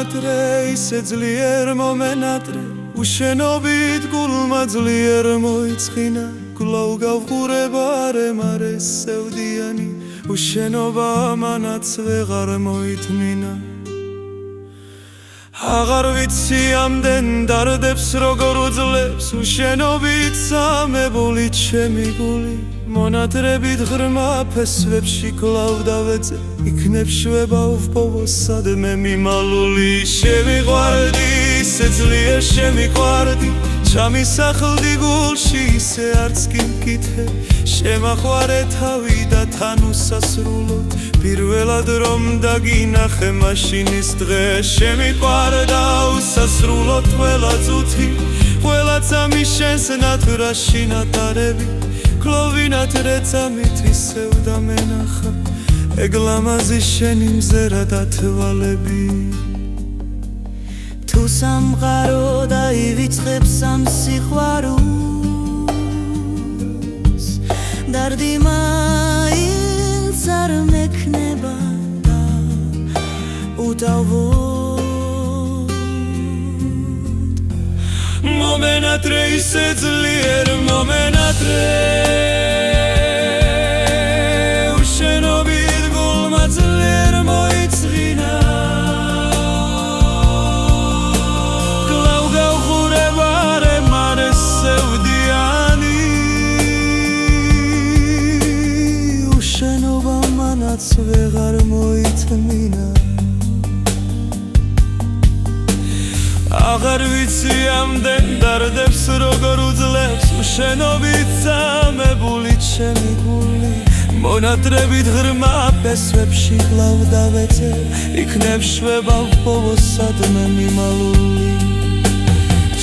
მომენატრე ისე ძლიერ მომენატრე უშენობით გულმა ძლიერ მოიწყინა კვლავ გავხურება რემარე სევდიანი უშენობა მანაც ვეღარ მოითმინა აღარ ვიცი ამდენ დარდებს როგორ უძლებს უშენობით სამებული ჩემი გული მონატრებით ღრმა ფესვებში კლავ დავეწე იქნებ შვება უბოვოსადმე მიმალული შემიყვარდი ისე ძლიერ შემიყვარდი ჩამისახლდი გულში ისე არც კი მკითხე შემაყვარე თავი და თან უსასრულოდ პირველად რომ დაგინახე მაშინის დღე შემიყვარდა უსასრულოდ ყველა წუთი ყველა წამი შენს ნათურაში ნატარები კლოვინატრე წამით ისევ დამენახა ეგ ლამაზი შენი მზერა და თვალები თუ სამყარო დაივიწყებს ამ სიყვარულს დარდი მაინც არ მექნება და უდავოდ მომენატრე ისე ძლიერ მომენატრე უშენობით გულმა ძლიერ მოიწყინა ვეღარ მოითმინა აღარ ვიცი ამდენ დარდებს როგორ უძლებს უშენობით სამებული ჩემი გული მონატრებით ღრმა ფესვებში კლავ დავეწე იქნებ შვება უბოვოსადმე მიმალული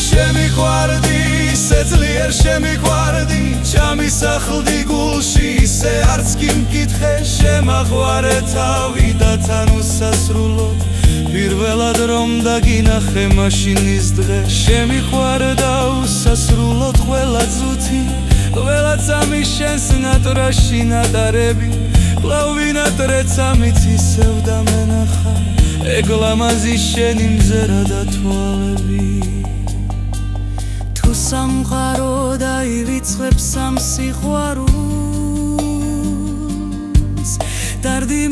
შემიყვარდი ისე ძლიერ შემიყვარდი ჩამისახლდი გულში ისე არც კი მკითხე შემაყვარე თავი და თან უსასრულოდ პირველად რომ დაგინახე მაშინის დღე შემიყვარდა უსასრულოდ ყველა წუთი ყველა წამი შენს ნატურაში ნატარები კლავინატრე წამით ისევ დამენახა ეგ ლამაზი შენი მზერა და თვალები სამყარო დაივიწყებს ამ სიყვარულს დარდი